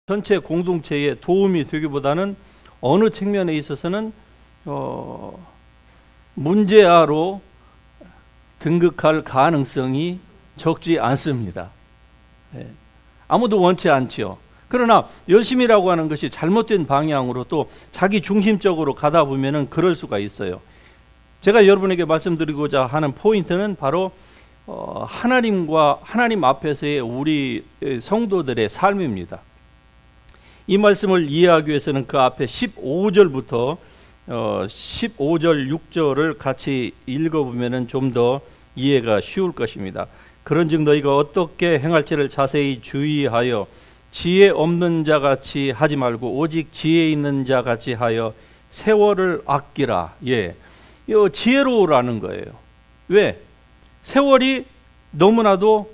전체 공동체에 도움이 되기보다는 어느 측면에 있어서는 문제아로 등극할 가능성이 적지 않습니다. 아무도 원치 않지요. 그러나 열심이라고 하는 것이 잘못된 방향으로 또 자기 중심적으로 가다 보면은 그럴 수가 있어요. 제가 여러분에게 말씀드리고자 하는 포인트는 바로 하나님 앞에서의 우리 성도들의 삶입니다. 이 말씀을 이해하기 위해서는 그 앞에 15절부터 15절 6절을 같이 읽어보면 좀 더 이해가 쉬울 것입니다. 그런즉 너희가 어떻게 행할지를 자세히 주의하여 지혜 없는 자 같이 하지 말고 오직 지혜 있는 자 같이 하여 세월을 아끼라. 이 지혜로우라는 거예요. 왜? 세월이 너무나도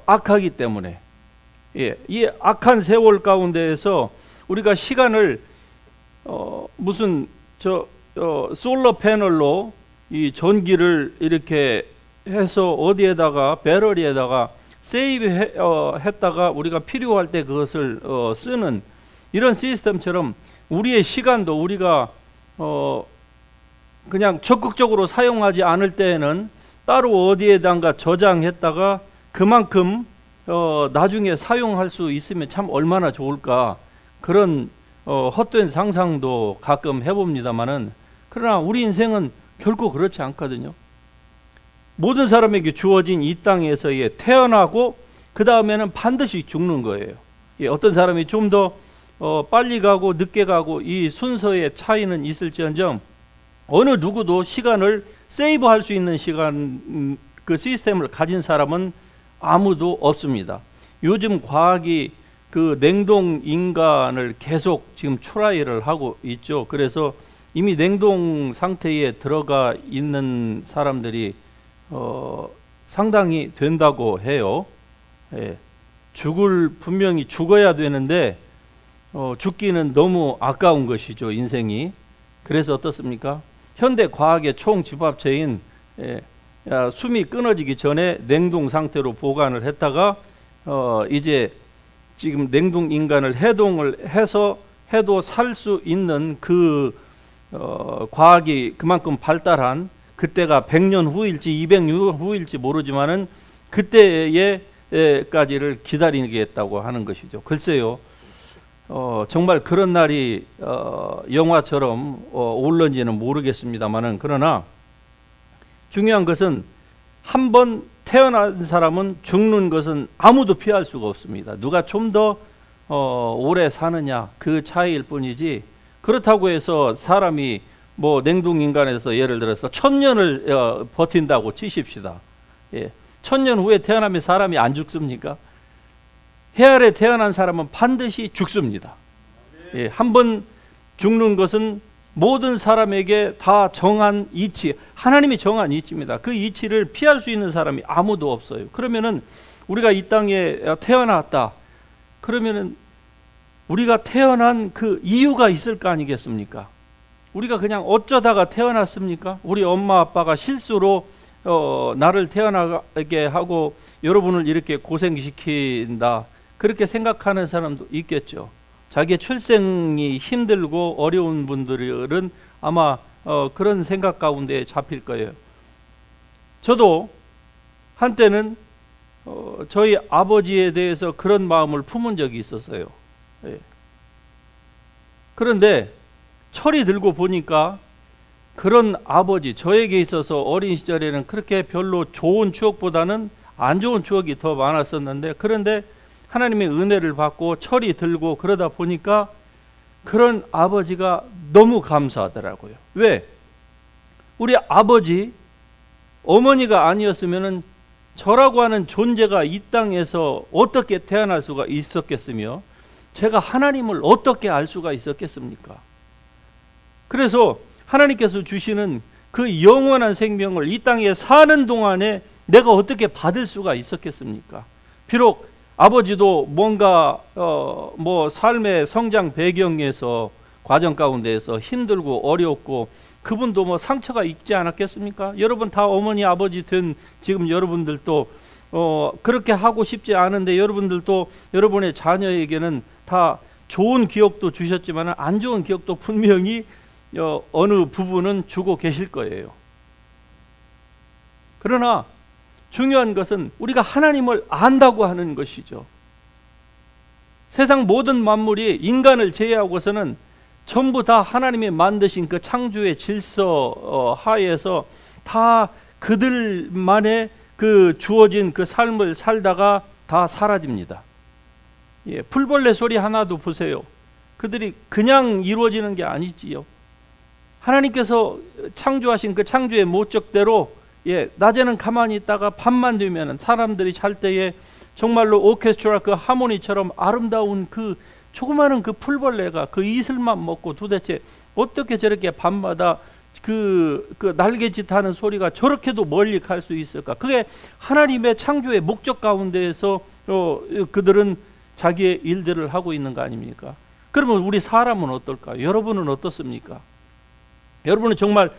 악하기 때문에. 이 악한 세월 가운데에서 우리가 시간을 무슨 솔러 패널로 이 전기를 이렇게 해서 어디에다가 배럴에다가 세이브 했다가 우리가 필요할 때 그것을 쓰는 이런 시스템처럼 우리의 시간도 우리가 그냥 적극적으로 사용하지 않을 때에는 따로 어디에다가 저장했다가 그만큼 나중에 사용할 수 있으면 참 얼마나 좋을까, 그런 헛된 상상도 가끔 해봅니다만은, 그러나 우리 인생은 결코 그렇지 않거든요. 모든 사람에게 주어진 이 땅에서의 태어나고 그 다음에는 반드시 죽는 거예요. 어떤 사람이 좀 더 빨리 가고 늦게 가고 이 순서의 차이는 있을지언정 어느 누구도 시간을 세이브할 수 있는 시간 그 시스템을 가진 사람은 아무도 없습니다. 요즘 과학이 그 냉동 인간을 계속 지금 트라이를 하고 있죠. 그래서 이미 냉동 상태에 들어가 있는 사람들이 상당히 된다고 해요. 분명히 죽어야 되는데 죽기는 너무 아까운 것이죠, 인생이. 그래서 어떻습니까? 현대 과학의 총집합체인 숨이 끊어지기 전에 냉동 상태로 보관을 했다가 이제 지금 냉동 인간을 해동을 해서 해도 살 수 있는 그 과학이 그만큼 발달한, 그때가 100년 후일지 200년 후일지 모르지만은 그때에까지를 기다리겠다고 하는 것이죠. 글쎄요, 정말 그런 날이 영화처럼 올런지는 모르겠습니다만은, 그러나 중요한 것은 한 번 태어난 사람은 죽는 것은 아무도 피할 수가 없습니다. 누가 좀 더 오래 사느냐 그 차이일 뿐이지, 그렇다고 해서 사람이 뭐 냉동인간에서 예를 들어서 1000년을 버틴다고 치십시다. 1000년 후에 태어나면 사람이 안 죽습니까? 해 아래 태어난 사람은 반드시 죽습니다. 한 번 죽는 것은 모든 사람에게 다 정한 이치, 하나님이 정한 이치입니다. 그 이치를 피할 수 있는 사람이 아무도 없어요. 그러면은 우리가 이 땅에 태어났다. 그러면은 우리가 태어난 그 이유가 있을 거 아니겠습니까? 우리가 그냥 어쩌다가 태어났습니까? 우리 엄마 아빠가 실수로 나를 태어나게 하고 여러분을 이렇게 고생시킨다, 그렇게 생각하는 사람도 있겠죠. 자기의 출생이 힘들고 어려운 분들은 아마 그런 생각 가운데 잡힐 거예요. 저도 한때는 저희 아버지에 대해서 그런 마음을 품은 적이 있었어요. 그런데 철이 들고 보니까 그런 아버지, 저에게 있어서 어린 시절에는 그렇게 별로 좋은 추억보다는 안 좋은 추억이 더 많았었는데, 그런데 하나님의 은혜를 받고 철이 들고 그러다 보니까 그런 아버지가 너무 감사하더라고요. 왜? 우리 아버지, 어머니가 아니었으면 저라고 하는 존재가 이 땅에서 어떻게 태어날 수가 있었겠으며 제가 하나님을 어떻게 알 수가 있었겠습니까? 그래서 하나님께서 주시는 그 영원한 생명을 이 땅에 사는 동안에 내가 어떻게 받을 수가 있었겠습니까? 비록 아버지도 뭔가 뭐 삶의 성장 배경에서 과정 가운데에서 힘들고 어렵고 그분도 뭐 상처가 있지 않았겠습니까? 여러분 다 어머니 아버지 된 지금 여러분들도 그렇게 하고 싶지 않은데 여러분들도 여러분의 자녀에게는 다 좋은 기억도 주셨지만 안 좋은 기억도 분명히 어느 부분은 주고 계실 거예요. 그러나 중요한 것은 우리가 하나님을 안다고 하는 것이죠. 세상 모든 만물이 인간을 제외하고서는 전부 다 하나님이 만드신 그 창조의 질서 하에서 다 그들만의 그 주어진 그 삶을 살다가 다 사라집니다. 예, 풀벌레 소리 하나도 보세요. 그들이 그냥 이루어지는 게 아니지요. 하나님께서 창조하신 그 창조의 목적대로 낮에는 가만히 있다가 밤만 되면 사람들이 잘 때에 정말로 오케스트라 그 하모니처럼 아름다운 그 조그마한 그 풀벌레가 그 이슬만 먹고 도대체 어떻게 저렇게 밤마다 그 날개짓 하는 소리가 저렇게도 멀리 갈 수 있을까? 그게 하나님의 창조의 목적 가운데에서 그들은 자기의 일들을 하고 있는 거 아닙니까? 그러면 우리 사람은 어떨까? 여러분은 어떻습니까? 여러분은 정말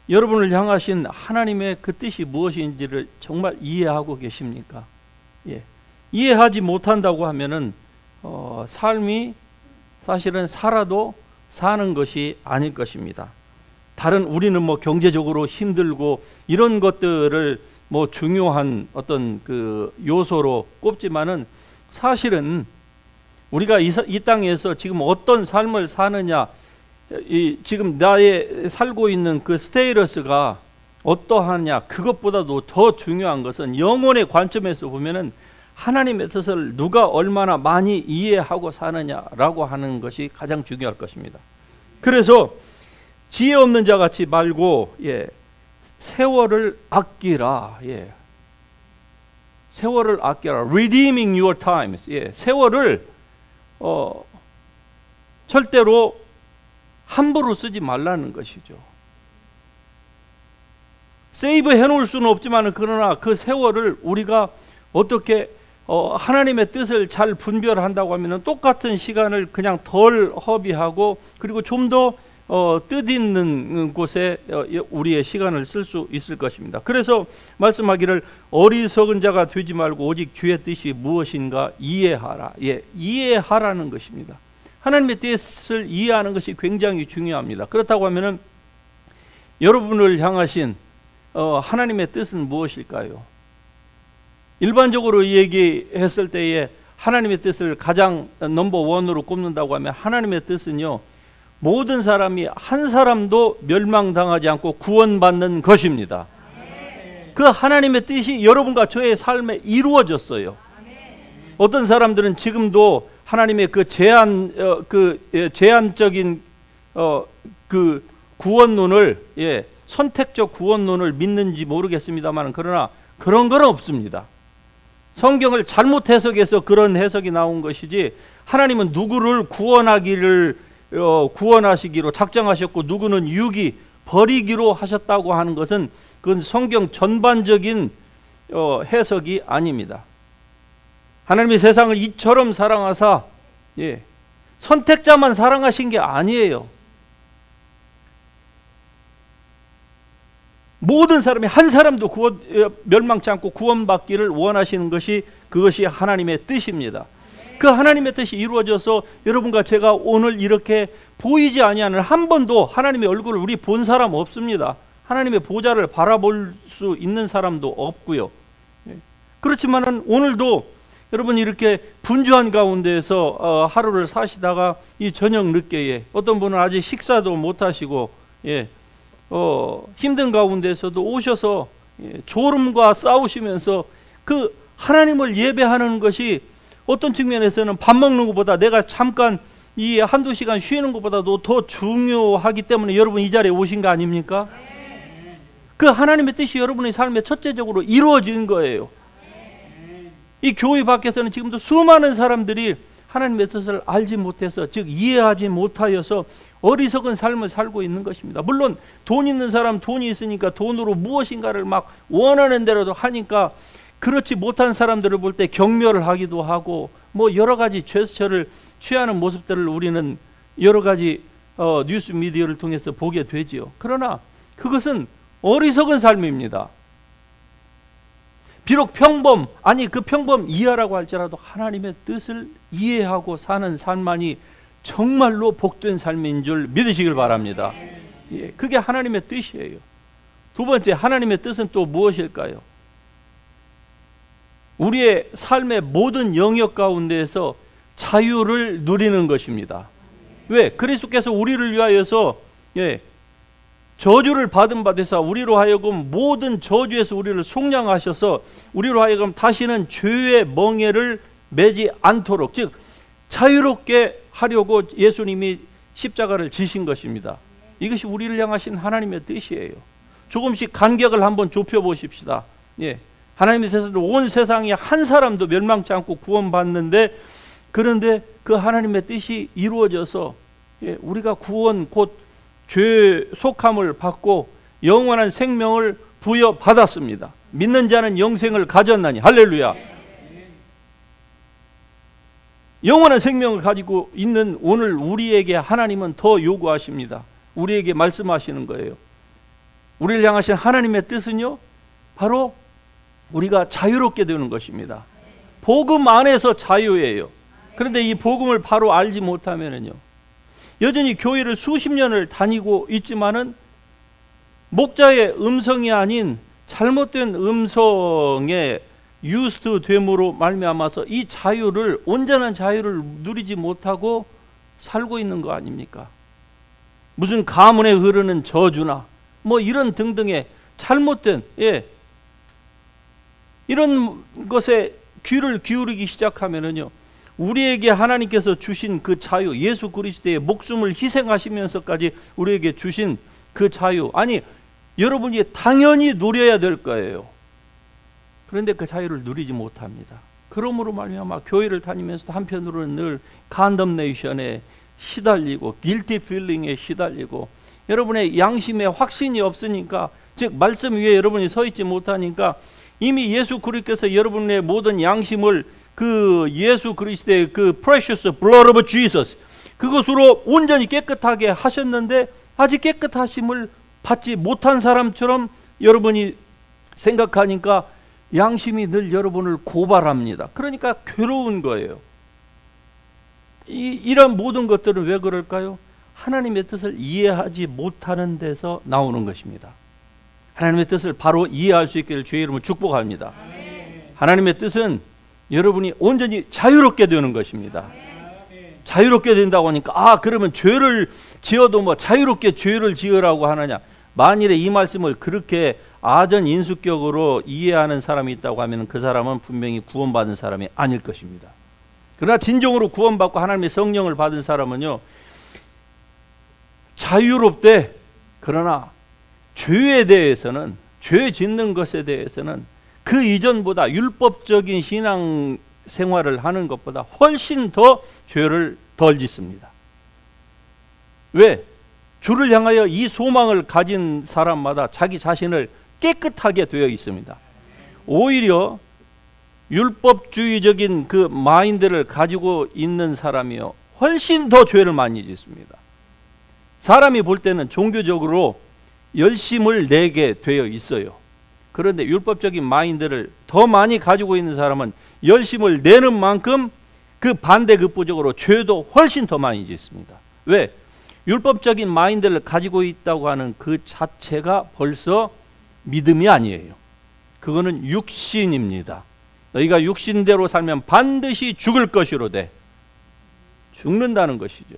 여러분을 향하신 하나님의 그 뜻이 무엇인지를 정말 이해하고 계십니까? 예. 이해하지 못한다고 하면은 삶이 사실은 살아도 사는 것이 아닐 것입니다. 다른 우리는 뭐 경제적으로 힘들고 이런 것들을 뭐 중요한 어떤 그 요소로 꼽지만은 사실은 우리가 이 땅에서 지금 어떤 삶을 사느냐, 지금 나의 살고 있는 그 스테이러스가 어떠하냐, 그것보다도 더 중요한 것은 영혼의 관점에서 보면은 하나님의 뜻을 누가 얼마나 많이 이해하고 사느냐라고 하는 것이 가장 중요할 것입니다. 그래서 지혜 없는 자 같이 말고 세월을 아끼라. 세월을 아끼라. Redeeming your times. 세월을 절대로 함부로 쓰지 말라는 것이죠. 세이브 해놓을 수는 없지만 그러나 그 세월을 우리가 어떻게 하나님의 뜻을 잘 분별한다고 하면 똑같은 시간을 그냥 덜 허비하고 그리고 좀 더 뜻있는 곳에 우리의 시간을 쓸 수 있을 것입니다. 그래서 말씀하기를 어리석은 자가 되지 말고 오직 주의 뜻이 무엇인가 이해하라. 이해하라는 것입니다. 하나님의 뜻을 이해하는 것이 굉장히 중요합니다. 그렇다고 하면은 여러분을 향하신 하나님의 뜻은 무엇일까요? 일반적으로 얘기했을 때에 하나님의 뜻을 가장 넘버 원으로 꼽는다고 하면 하나님의 뜻은요, 모든 사람이 한 사람도 멸망당하지 않고 구원받는 것입니다. 그 하나님의 뜻이 여러분과 저의 삶에 이루어졌어요. 어떤 사람들은 지금도 하나님의 그 제한적인 그 구원론을 선택적 구원론을 믿는지 모르겠습니다만 그러나 그런 건 없습니다. 성경을 잘못 해석해서 그런 해석이 나온 것이지 하나님은 누구를 구원하시기로 작정하셨고 누구는 유기 버리기로 하셨다고 하는 것은 그건 성경 전반적인 해석이 아닙니다. 하나님이 세상을 이처럼 사랑하사 선택자만 사랑하신 게 아니에요. 모든 사람이 한 사람도 멸망치 않고 구원받기를 원하시는 것이 그것이 하나님의 뜻입니다. 그 하나님의 뜻이 이루어져서 여러분과 제가 오늘 이렇게 보이지 아니하는 한 번도 하나님의 얼굴을 우리 본 사람 없습니다. 하나님의 보좌를 바라볼 수 있는 사람도 없고요. 그렇지만은 오늘도 여러분 이렇게 분주한 가운데에서 하루를 사시다가 이 저녁 늦게에 어떤 분은 아직 식사도 못 하시고 힘든 가운데서도 오셔서 졸음과 싸우시면서 그 하나님을 예배하는 것이 어떤 측면에서는 밥 먹는 것보다 내가 잠깐 이 한두 시간 쉬는 것보다도 더 중요하기 때문에 여러분 이 자리에 오신 거 아닙니까? 그 하나님의 뜻이 여러분의 삶에 첫째적으로 이루어진 거예요. 이 교회 밖에서는 지금도 수많은 사람들이 하나님의 뜻을 알지 못해서 즉 이해하지 못하여서 어리석은 삶을 살고 있는 것입니다. 물론 돈 있는 사람 돈이 있으니까 돈으로 무엇인가를 막 원하는 대로도 하니까 그렇지 못한 사람들을 볼 때 경멸을 하기도 하고 뭐 여러 가지 제스처를 취하는 모습들을 우리는 여러 가지 뉴스 미디어를 통해서 보게 되지요. 그러나 그것은 어리석은 삶입니다. 비록 그 평범 이하라고 할지라도 하나님의 뜻을 이해하고 사는 삶만이 정말로 복된 삶인 줄 믿으시길 바랍니다. 예, 그게 하나님의 뜻이에요. 두 번째, 하나님의 뜻은 또 무엇일까요? 우리의 삶의 모든 영역 가운데에서 자유를 누리는 것입니다. 왜? 그리스도께서 우리를 위하여서 저주를 받은 바 되사 우리로 하여금 모든 저주에서 우리를 속량하셔서 우리로 하여금 다시는 죄의 멍에를 매지 않도록, 즉 자유롭게 하려고 예수님이 십자가를 지신 것입니다. 이것이 우리를 향하신 하나님의 뜻이에요. 조금씩 간격을 한번 좁혀 보십시다. 하나님의 뜻은 온 세상에 한 사람도 멸망치 않고 구원받는데, 그런데 그 하나님의 뜻이 이루어져서 우리가 구원 곧 죄 속함을 받고 영원한 생명을 부여받았습니다. 믿는 자는 영생을 가졌나니. 할렐루야. 영원한 생명을 가지고 있는 오늘 우리에게 하나님은 더 요구하십니다. 우리에게 말씀하시는 거예요. 우리를 향하신 하나님의 뜻은요, 바로 우리가 자유롭게 되는 것입니다. 복음 안에서 자유예요. 그런데 이 복음을 바로 알지 못하면은요, 여전히 교회를 수십 년을 다니고 있지만은 목자의 음성이 아닌 잘못된 음성에 유스트 됨으로 말미암아서 이 자유를, 온전한 자유를 누리지 못하고 살고 있는 거 아닙니까? 무슨 가문에 흐르는 저주나 뭐 이런 등등의 잘못된 이런 것에 귀를 기울이기 시작하면은요, 우리에게 하나님께서 주신 그 자유, 예수 그리스도의 목숨을 희생하시면서까지 우리에게 주신 그 자유, 아니 여러분이 당연히 누려야 될 거예요. 그런데 그 자유를 누리지 못합니다. 그러므로 말미암아 교회를 다니면서도 한편으로는 늘 condemnation에 시달리고 guilty feeling에 시달리고, 여러분의 양심에 확신이 없으니까, 즉 말씀 위에 여러분이 서 있지 못하니까 이미 예수 그리스도께서 여러분의 모든 양심을 그 예수 그리스도의 그 precious blood of Jesus, 그것으로 온전히 깨끗하게 하셨는데 아직 깨끗하심을 받지 못한 사람처럼 여러분이 생각하니까 양심이 늘 여러분을 고발합니다. 그러니까 괴로운 거예요. 이런 모든 것들은 왜 그럴까요? 하나님의 뜻을 이해하지 못하는 데서 나오는 것입니다. 하나님의 뜻을 바로 이해할 수 있기를 주의 이름으로 축복합니다. 하나님의 뜻은 여러분이 온전히 자유롭게 되는 것입니다. 자유롭게 된다고 하니까 그러면 죄를 지어도 뭐 자유롭게 죄를 지으라고 하느냐. 만일에 이 말씀을 그렇게 아전인수격으로 이해하는 사람이 있다고 하면 그 사람은 분명히 구원받은 사람이 아닐 것입니다. 그러나 진정으로 구원받고 하나님의 성령을 받은 사람은요, 자유롭되, 그러나 죄에 대해서는, 죄 짓는 것에 대해서는 그 이전보다 율법적인 신앙 생활을 하는 것보다 훨씬 더 죄를 덜 짓습니다. 왜? 주를 향하여 이 소망을 가진 사람마다 자기 자신을 깨끗하게 되어 있습니다. 오히려 율법주의적인 그 마인드를 가지고 있는 사람이요, 훨씬 더 죄를 많이 짓습니다. 사람이 볼 때는 종교적으로 열심을 내게 되어 있어요. 그런데 율법적인 마인드를 더 많이 가지고 있는 사람은 열심을 내는 만큼 그 반대급부적으로 죄도 훨씬 더 많이 짓습니다. 왜? 율법적인 마인드를 가지고 있다고 하는 그 자체가 벌써 믿음이 아니에요. 그거는 육신입니다. 너희가 육신대로 살면 반드시 죽을 것이로되, 죽는다는 것이죠.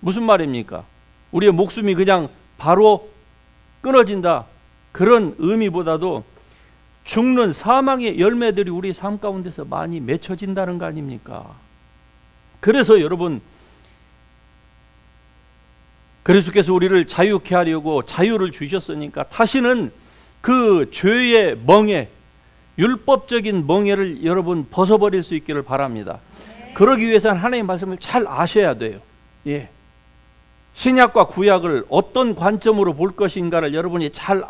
무슨 말입니까? 우리의 목숨이 그냥 바로 끊어진다, 그런 의미보다도 죽는 사망의 열매들이 우리 삶 가운데서 많이 맺혀진다는 거 아닙니까? 그래서 여러분, 그리스도께서 우리를 자유케 하려고 자유를 주셨으니까 다시는 그 죄의 멍에, 율법적인 멍에를 여러분 벗어버릴 수 있기를 바랍니다. 그러기 위해서는 하나님의 말씀을 잘 아셔야 돼요. 신약과 구약을 어떤 관점으로 볼 것인가를 여러분이 잘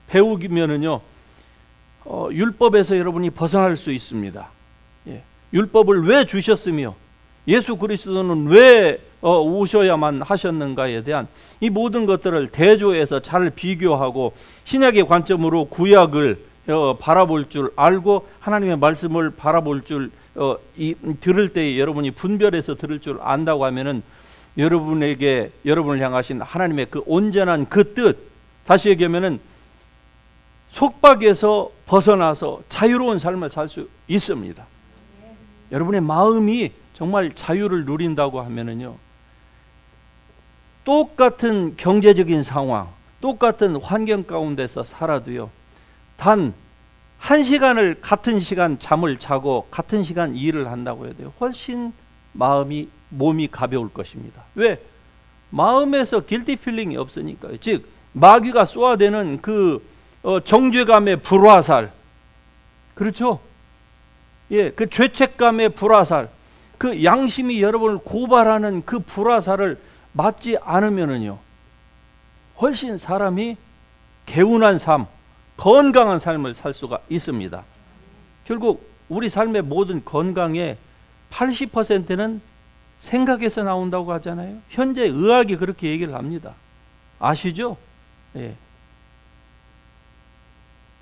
배우면은요, 율법에서 여러분이 벗어날 수 있습니다. 율법을 왜 주셨으며 예수 그리스도는 왜 오셔야만 하셨는가에 대한 이 모든 것들을 대조해서 잘 비교하고 신약의 관점으로 구약을 바라볼 줄 알고 하나님의 말씀을 바라볼 줄 들을 때 여러분이 분별해서 들을 줄 안다고 하면은 여러분을 향하신 하나님의 그 온전한 그 뜻, 다시 얘기하면은 속박에서 벗어나서 자유로운 삶을 살 수 있습니다. 여러분의 마음이 정말 자유를 누린다고 하면은요, 똑같은 경제적인 상황, 똑같은 환경 가운데서 살아도요, 단 한 시간을 같은 시간 잠을 자고 같은 시간 일을 한다고 해야 돼요. 훨씬 몸이 가벼울 것입니다. 왜? 마음에서 길티 필링이 없으니까요. 즉 마귀가 쏘아대는 그 정죄감의 불화살, 그렇죠? 예, 그 죄책감의 불화살, 그 양심이 여러분을 고발하는 그 불화살을 맞지 않으면은요, 훨씬 사람이 개운한 삶, 건강한 삶을 살 수가 있습니다. 결국 우리 삶의 모든 건강의 80%는 생각에서 나온다고 하잖아요. 현재 의학이 그렇게 얘기를 합니다. 아시죠? 예.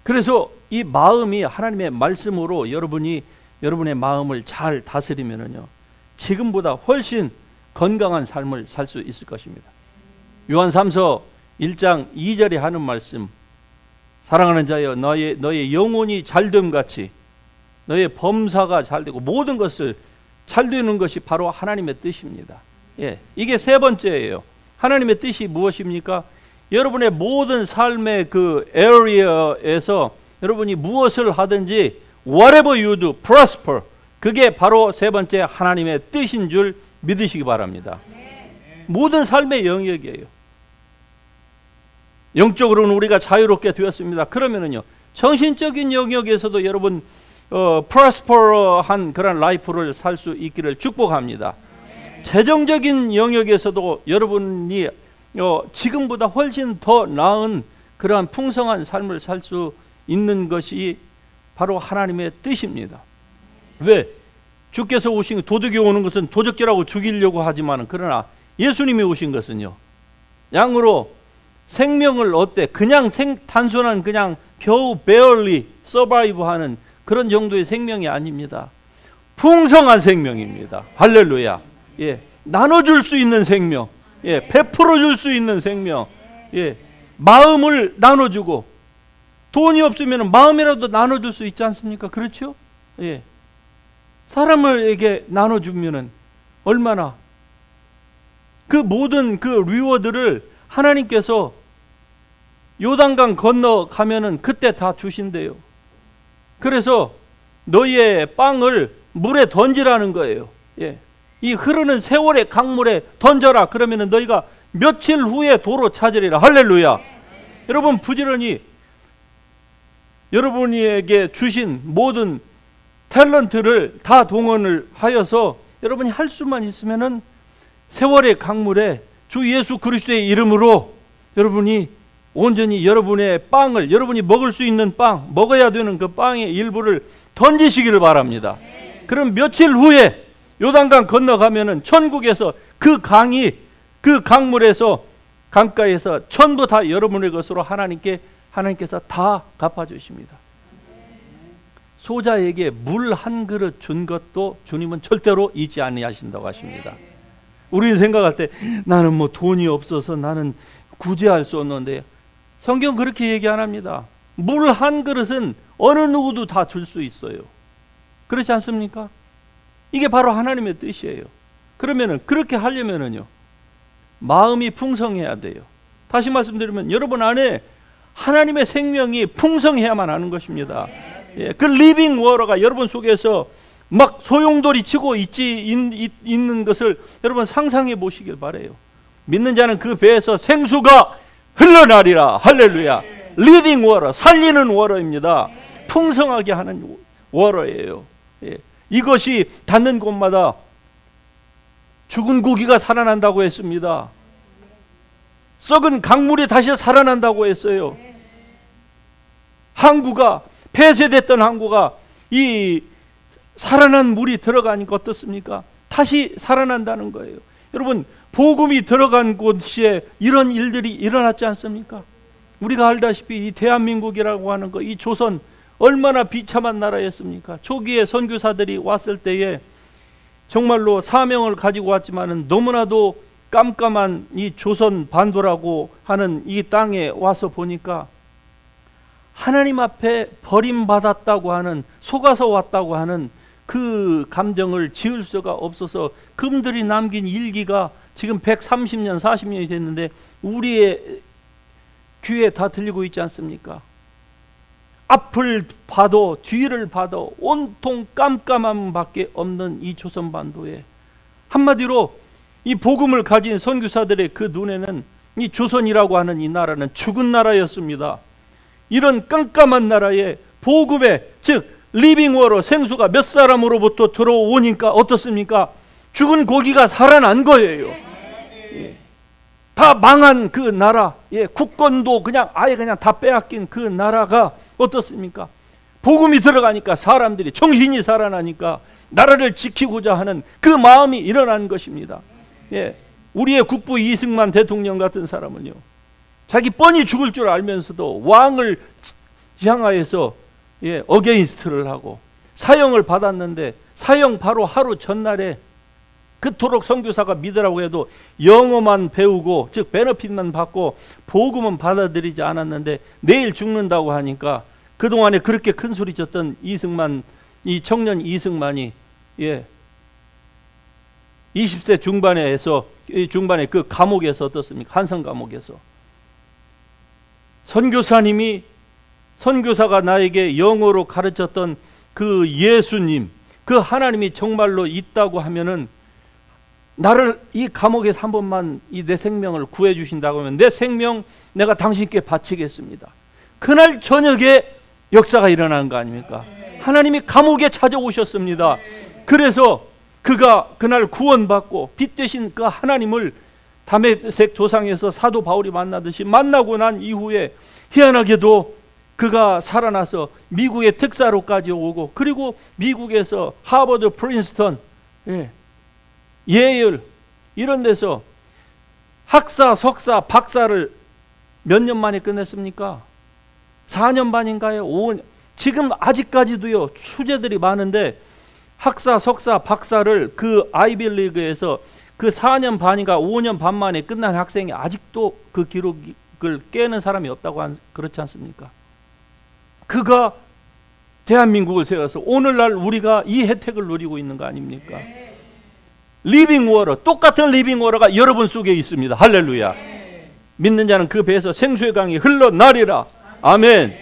그래서 이 마음이 하나님의 말씀으로 여러분의 마음을 잘 다스리면은요, 지금보다 훨씬 건강한 삶을 살 수 있을 것입니다. 요한 3서 1장 2절에 하는 말씀, 사랑하는 자여 너의 영혼이 잘됨 같이 너의 범사가 잘되고 모든 것을 잘되는 것이 바로 하나님의 뜻입니다. 예, 이게 세 번째예요. 하나님의 뜻이 무엇입니까? 여러분의 모든 삶의 그 에리어에서 여러분이 무엇을 하든지 whatever you do, prosper, 그게 바로 세 번째 하나님의 뜻인 줄 믿으시기 바랍니다. 모든 삶의 영역이에요. 영적으로는 우리가 자유롭게 되었습니다. 그러면은요, 정신적인 영역에서도 여러분 프로스퍼한 그런 라이프를 살 수 있기를 축복합니다. 재정적인 영역에서도 여러분이 지금보다 훨씬 더 나은 그러한 풍성한 삶을 살 수 있는 것이 바로 하나님의 뜻입니다. 왜? 주께서 오신 도둑이 오는 것은 도적질하고 죽이려고 하지만, 그러나 예수님이 오신 것은요, 양으로 생명을 그냥 단순한 그냥 겨우 barely survive 하는 그런 정도의 생명이 아닙니다. 풍성한 생명입니다. 할렐루야. 예, 나눠줄 수 있는 생명, 예, 베풀어 줄 수 있는 생명, 예, 마음을 나눠주고, 돈이 없으면 마음이라도 나눠줄 수 있지 않습니까? 그렇죠? 예, 사람에게 나눠주면은 얼마나 그 모든 그 리워드를 하나님께서 요단강 건너가면은 그때 다 주신대요. 그래서 너희의 빵을 물에 던지라는 거예요. 예. 이 흐르는 세월의 강물에 던져라. 그러면은 너희가 며칠 후에 도로 찾으리라. 할렐루야. 여러분, 부지런히 여러분에게 주신 모든 탤런트를 다 동원을 하여서 여러분이 할 수만 있으면은 세월의 강물에 주 예수 그리스도의 이름으로 여러분이 온전히 여러분의 빵을, 여러분이 먹을 수 있는 빵, 먹어야 되는 그 빵의 일부를 던지시기를 바랍니다. 그럼 며칠 후에 요단강 건너가면은 천국에서 그 강물에서, 강가에서 전부 다 여러분의 것으로 하나님께서 다 갚아주십니다. 소자에게 물 한 그릇 준 것도 주님은 절대로 잊지 아니하신다고 하십니다. 우리는 생각할 때 나는 뭐 돈이 없어서 나는 구제할 수 없는데, 성경 그렇게 얘기 안 합니다. 물 한 그릇은 어느 누구도 다 줄 수 있어요. 그렇지 않습니까? 이게 바로 하나님의 뜻이에요. 그러면은 그렇게 하려면은요, 마음이 풍성해야 돼요. 다시 말씀드리면 여러분 안에 하나님의 생명이 풍성해야만 하는 것입니다. 예, 그 리빙 워터가 여러분 속에서 막 소용돌이 치고 있는 것을 여러분 상상해 보시길 바래요. 믿는 자는 그 배에서 생수가 흘러나리라. 할렐루야. 리빙 워터, 살리는 워터입니다. 풍성하게 하는 워터예요. 예. 이것이 닿는 곳마다 죽은 고기가 살아난다고 했습니다. 썩은 강물이 다시 살아난다고 했어요. 항구가, 폐쇄됐던 항구가 이 살아난 물이 들어가니까 어떻습니까? 다시 살아난다는 거예요. 여러분, 복음이 들어간 곳에 이런 일들이 일어났지 않습니까? 우리가 알다시피 이 대한민국이라고 하는 거, 이 조선 얼마나 비참한 나라였습니까? 초기에 선교사들이 왔을 때에 정말로 사명을 가지고 왔지만은 너무나도 깜깜한 이 조선 반도라고 하는 이 땅에 와서 보니까 하나님 앞에 버림받았다고 하는, 속아서 왔다고 하는 그 감정을 지울 수가 없어서 그분들이 남긴 일기가 지금 130년 40년이 됐는데 우리의 귀에 다 들리고 있지 않습니까? 앞을 봐도 뒤를 봐도 온통 깜깜함밖에 없는 이 조선반도에, 한마디로 이 복음을 가진 선교사들의 그 눈에는 이 조선이라고 하는 이 나라는 죽은 나라였습니다. 이런 깜깜한 나라에 복음의, 즉 리빙워로, 생수가 몇 사람으로부터 들어오니까 어떻습니까? 죽은 고기가 살아난 거예요. 예. 다 망한 그 나라, 예, 국권도 그냥 아예 그냥 다 빼앗긴 그 나라가 어떻습니까? 복음이 들어가니까 사람들이 정신이 살아나니까 나라를 지키고자 하는 그 마음이 일어난 것입니다. 예, 우리의 국부 이승만 대통령 같은 사람은요, 자기 뻔히 죽을 줄 알면서도 왕을 향하여서 어게인스트를 하고 사형을 받았는데, 사형 바로 하루 전날에 그토록 선교사가 믿으라고 해도 영어만 배우고, 즉 베너핏만 받고 복음은 받아들이지 않았는데 내일 죽는다고 하니까 그동안에 그렇게 큰 소리 쳤던 이승만, 이 청년 이승만이 20세 중반에 그 감옥에서 어떻습니까? 한성 감옥에서 선교사가 나에게 영어로 가르쳤던 그 예수님, 그 하나님이 정말로 있다고 하면은 나를 이 감옥에서 한 번만 내 생명을 구해 주신다고 하면 내 생명 내가 당신께 바치겠습니다. 그날 저녁에 역사가 일어나는 거 아닙니까? 하나님이 감옥에 찾아오셨습니다. 그래서 그가 그날 구원받고 빛 되신 그 하나님을 다메섹 도상에서 사도 바울이 만나듯이 만나고 난 이후에 희한하게도 그가 살아나서 미국의 특사로까지 오고, 그리고 미국에서 하버드, 프린스턴, 예일 이런 데서 학사, 석사, 박사를 몇 년 만에 끝냈습니까? 4년 반인가요? 5년. 지금 아직까지도요 수재들이 많은데 학사, 석사, 박사를 그 아이빌리그에서 그 4년 반인가 5년 반 만에 끝난 학생이 아직도 그 기록을 깨는 사람이 없다고 그렇지 않습니까? 그가 대한민국을 세워서 오늘날 우리가 이 혜택을 누리고 있는 거 아닙니까? 리빙 워터, 똑같은 리빙 워터가 여러분 속에 있습니다. 할렐루야. 믿는 자는 그 배에서 생수의 강이 흘러나리라. 아멘.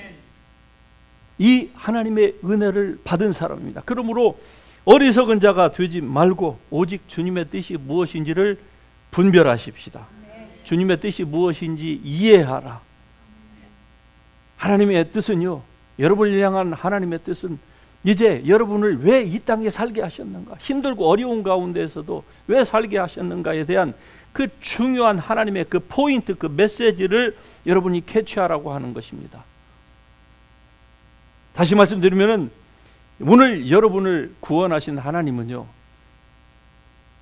이 하나님의 은혜를 받은 사람입니다. 그러므로 어리석은 자가 되지 말고 오직 주님의 뜻이 무엇인지를 분별하십시다. 주님의 뜻이 무엇인지 이해하라. 하나님의 뜻은요, 여러분을 향한 하나님의 뜻은 이제 여러분을 왜 이 땅에 살게 하셨는가, 힘들고 어려운 가운데에서도 왜 살게 하셨는가에 대한 그 중요한 하나님의 그 포인트, 그 메시지를 여러분이 캐치하라고 하는 것입니다. 다시 말씀드리면은 오늘 여러분을 구원하신 하나님은요,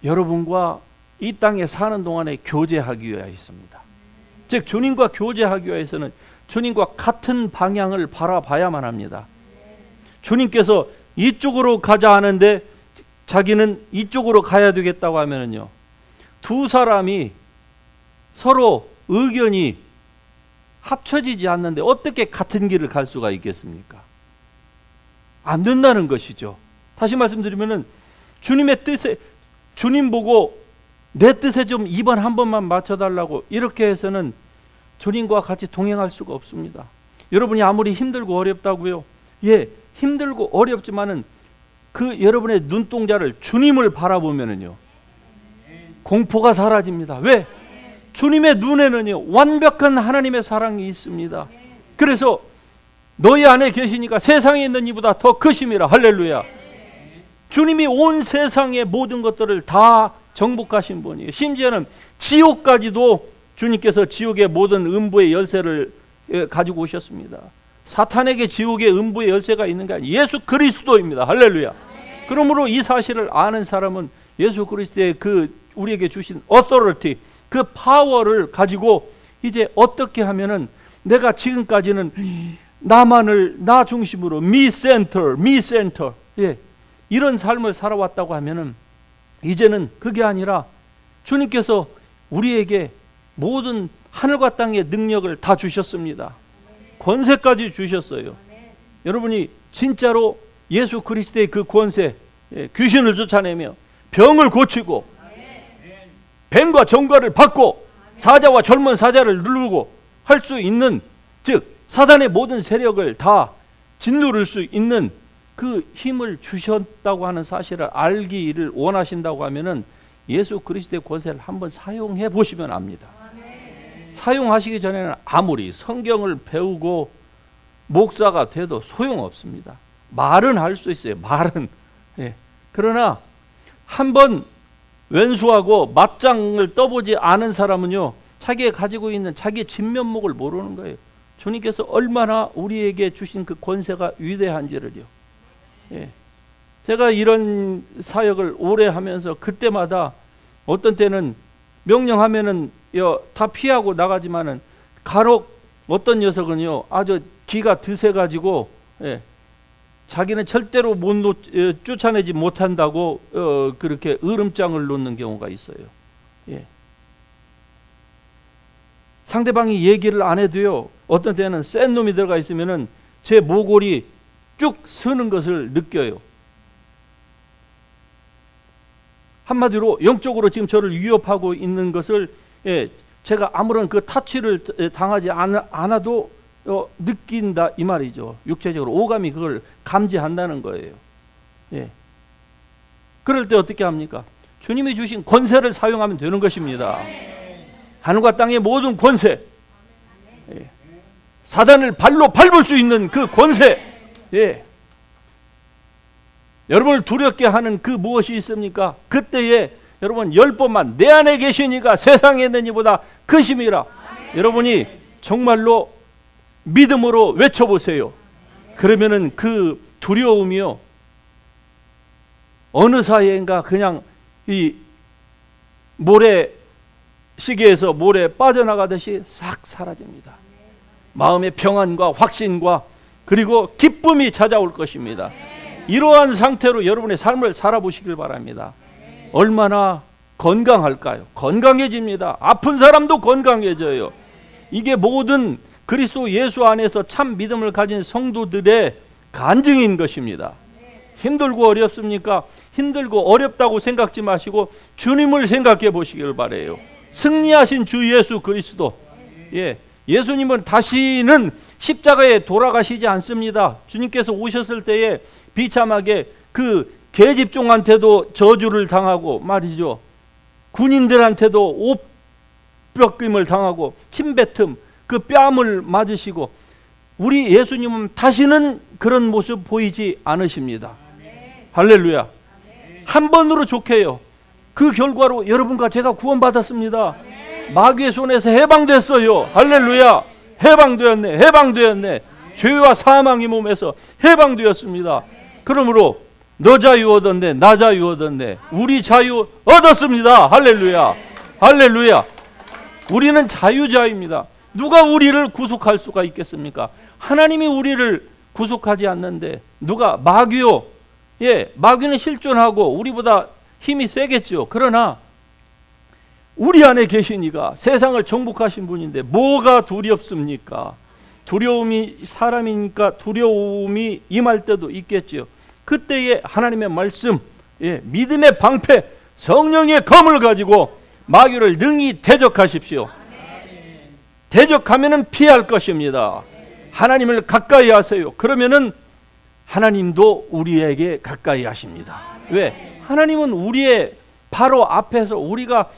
여러분과 이 땅에 사는 동안에 교제하기 위하여 있습니다. 즉 주님과 교제하기 위해서는 주님과 같은 방향을 바라봐야만 합니다. 주님께서 이쪽으로 가자 하는데 자기는 이쪽으로 가야 되겠다고 하면은요, 두 사람이 서로 의견이 합쳐지지 않는데 어떻게 같은 길을 갈 수가 있겠습니까? 안 된다는 것이죠. 다시 말씀드리면은 주님의 뜻에, 주님 보고 내 뜻에 좀 이번 한 번만 맞춰달라고 이렇게 해서는 주님과 같이 동행할 수가 없습니다. 여러분이 아무리 힘들고 어렵다고요, 힘들고 어렵지만은 그 여러분의 눈동자를 주님을 바라보면은요, 공포가 사라집니다. 왜? 주님의 눈에는요 완벽한 하나님의 사랑이 있습니다. 그래서 너희 안에 계시니까 세상에 있는 이보다 더 크심이라. 할렐루야. 주님이 온 세상의 모든 것들을 다 정복하신 분이에요. 심지어는 지옥까지도 주님께서 지옥의 모든 음부의 열쇠를 가지고 오셨습니다. 사탄에게 지옥의 음부의 열쇠가 있는 게 아니에요. 예수 그리스도입니다. 할렐루야. 그러므로 이 사실을 아는 사람은 예수 그리스도의 그 우리에게 주신 authority, 그 파워를 가지고 이제 어떻게 하면은 내가 지금까지는 나 중심으로 me center 이런 삶을 살아왔다고 하면은 이제는 그게 아니라 주님께서 우리에게 모든 하늘과 땅의 능력을 다 주셨습니다. 권세까지 주셨어요. 여러분이 진짜로 예수 그리스도의 그 권세, 귀신을 쫓아내며 병을 고치고 뱀과 정과를 받고 사자와 젊은 사자를 누르고 할 수 있는, 즉 사단의 모든 세력을 다 짓누를 수 있는 그 힘을 주셨다고 하는 사실을 알기를 원하신다고 하면은 예수 그리스도의 권세를 한번 사용해 보시면 압니다. 사용하시기 전에는 아무리 성경을 배우고 목사가 돼도 소용없습니다. 말은 할 수 있어요. 말은. 그러나 한번 왼수하고 맞짱을 떠보지 않은 사람은요, 자기가 가지고 있는 자기의 진면목을 모르는 거예요. 주님께서 얼마나 우리에게 주신 그 권세가 위대한지를요. 제가 이런 사역을 오래 하면서 그때마다 어떤 때는 명령하면은 다 피하고 나가지만은 간혹 어떤 녀석은요 아주 기가 드세가지고 자기는 절대로 쫓아내지 못한다고 그렇게 으름장을 놓는 경우가 있어요. 상대방이 얘기를 안 해도요, 어떤 때는 센 놈이 들어가 있으면은 제 모골이 쭉 서는 것을 느껴요. 한마디로 영적으로 지금 저를 위협하고 있는 것을 제가 아무런 그 타치를 당하지 않아도 느낀다 이 말이죠. 육체적으로 오감이 그걸 감지한다는 거예요. 그럴 때 어떻게 합니까? 주님이 주신 권세를 사용하면 되는 것입니다. 하늘과 땅의 모든 권세, 사단을 발로 밟을 수 있는 그 권세, 여러분을 두렵게 하는 그 무엇이 있습니까? 그때에 여러분 10번만 내 안에 계시니가 세상에 있는 이보다 크심이라. 여러분이 정말로 믿음으로 외쳐보세요. 그러면은 그 두려움이요, 어느 사이인가 그냥 이 모래시계에서 모래 빠져나가듯이 싹 사라집니다. 마음의 평안과 확신과 그리고 기쁨이 찾아올 것입니다. 이러한 상태로 여러분의 삶을 살아보시길 바랍니다. 얼마나 건강할까요? 건강해집니다. 아픈 사람도 건강해져요. 이게 모든 그리스도 예수 안에서 참 믿음을 가진 성도들의 간증인 것입니다. 힘들고 어렵습니까? 힘들고 어렵다고 생각지 마시고 주님을 생각해 보시길 바라요. 승리하신 주 예수 그리스도, 예수님은 다시는 십자가에 돌아가시지 않습니다. 주님께서 오셨을 때에 비참하게 그 계집종한테도 저주를 당하고 말이죠, 군인들한테도 옷벗김을 당하고 침뱉음, 그 뺨을 맞으시고, 우리 예수님은 다시는 그런 모습 보이지 않으십니다. 할렐루야. 한 번으로 족해요. 그 결과로 여러분과 제가 구원받았습니다. 마귀의 손에서 해방됐어요. 할렐루야. 해방되었네. 죄와 사망의 몸에서 해방되었습니다. 그러므로 너 자유 얻었네, 나 자유 얻었네, 우리 자유 얻었습니다. 할렐루야. 할렐루야. 우리는 자유자입니다. 누가 우리를 구속할 수가 있겠습니까? 하나님이 우리를 구속하지 않는데 누가? 마귀요. 마귀는 실존하고 우리보다 힘이 세겠죠. 그러나 우리 안에 계시니가 세상을 정복하신 분인데 뭐가 두렵습니까? 두려움이, 사람이니까 두려움이 임할 때도 있겠죠. 그때에 하나님의 말씀, 믿음의 방패, 성령의 검을 가지고 마귀를 능히 대적하십시오. 대적하면은 피할 것입니다. 하나님을 가까이 하세요. 그러면은 하나님도 우리에게 가까이 하십니다. 왜? 하나님은 우리의 바로 앞에서 우리가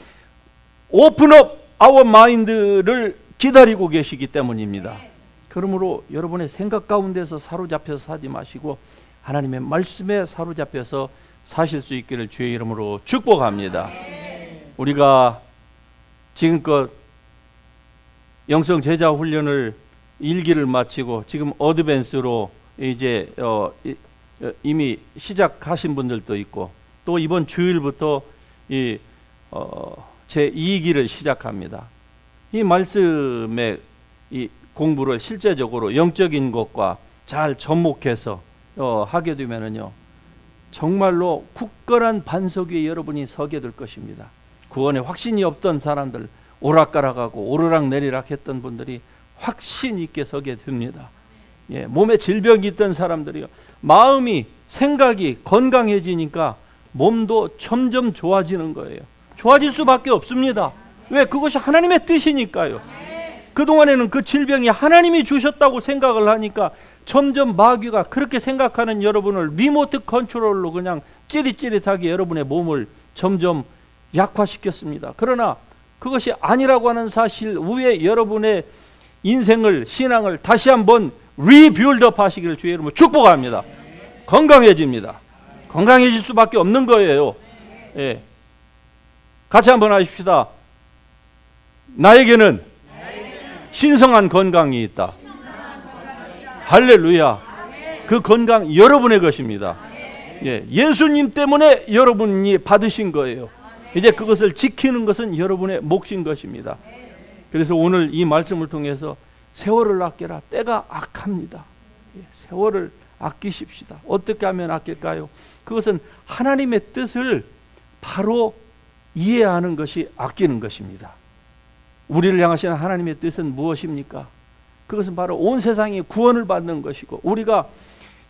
오픈업 아워 마인드를 기다리고 계시기 때문입니다. 그러므로 여러분의 생각 가운데서 사로잡혀서 사지 마시고 하나님의 말씀에 사로잡혀서 사실 수 있기를 주의 이름으로 축복합니다. 우리가 지금껏 영성 제자 훈련을 1기를 마치고 지금 어드밴스로 이제 이미 시작하신 분들도 있고, 또 이번 주일부터 제 2기를 시작합니다. 이 말씀의 이 공부를 실제적으로 영적인 것과 잘 접목해서 하게 되면은요, 정말로 굳건한 반석 위에 여러분이 서게 될 것입니다. 구원에 확신이 없던 사람들, 오락가락하고 오르락내리락 했던 분들이 확신 있게 서게 됩니다. 예, 몸에 질병이 있던 사람들이요, 마음이 생각이 건강해지니까 몸도 점점 좋아지는 거예요. 좋아질 수밖에 없습니다. 왜? 그것이 하나님의 뜻이니까요. 그동안에는 그 질병이 하나님이 주셨다고 생각을 하니까 점점 마귀가 그렇게 생각하는 여러분을 리모트 컨트롤로 그냥 찌릿찌릿하게 여러분의 몸을 점점 약화시켰습니다. 그러나 그것이 아니라고 하는 사실 후에 여러분의 인생을, 신앙을 다시 한번 리빌드업 하시기를 주의 이름으로 축복합니다. 건강해집니다. 건강해질 수밖에 없는 거예요. 예. 같이 한번 하십시다. 나에게는 신성한 건강이 있다. 할렐루야. 그 건강 여러분의 것입니다. 예. 예수님 때문에 여러분이 받으신 거예요. 이제 그것을 지키는 것은 여러분의 몫인 것입니다. 그래서 오늘 이 말씀을 통해서 세월을 아껴라. 때가 악합니다. 예. 세월을 아끼십시다. 어떻게 하면 아낄까요? 그것은 하나님의 뜻을 바로 이해하는 것이 아끼는 것입니다. 우리를 향하시는 하나님의 뜻은 무엇입니까? 그것은 바로 온 세상이 구원을 받는 것이고 우리가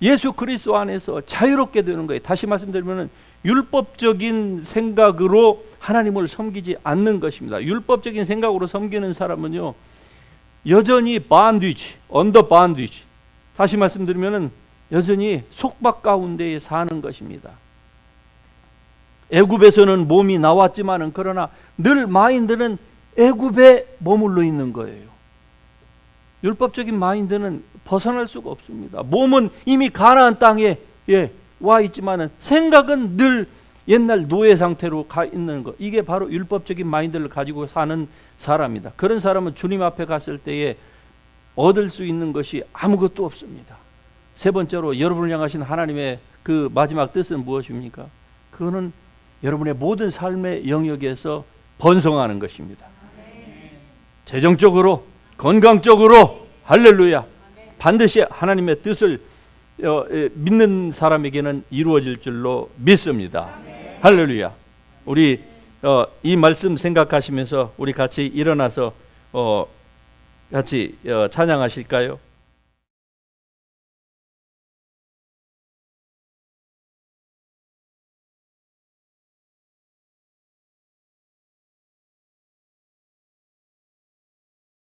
예수 그리스도 안에서 자유롭게 되는 거예요. 다시 말씀드리면 율법적인 생각으로 하나님을 섬기지 않는 것입니다. 율법적인 생각으로 섬기는 사람은요, 여전히 bondage, under bondage. 다시 말씀드리면 여전히 속박 가운데에 사는 것입니다. 애굽에서는 몸이 나왔지만은 그러나 늘 마인드는 애굽에 머물러 있는 거예요. 율법적인 마인드는 벗어날 수가 없습니다. 몸은 이미 가나안 땅에 와 있지만은 생각은 늘 옛날 노예 상태로 가 있는 것. 이게 바로 율법적인 마인드를 가지고 사는 사람이다. 그런 사람은 주님 앞에 갔을 때에 얻을 수 있는 것이 아무것도 없습니다. 세 번째로 여러분을 향하신 하나님의 그 마지막 뜻은 무엇입니까? 그거는 여러분의 모든 삶의 영역에서 번성하는 것입니다. 재정적으로, 건강적으로, 할렐루야. 반드시 하나님의 뜻을 믿는 사람에게는 이루어질 줄로 믿습니다. 할렐루야. 우리 이 말씀 생각하시면서 우리 같이 일어나서 같이 찬양하실까요?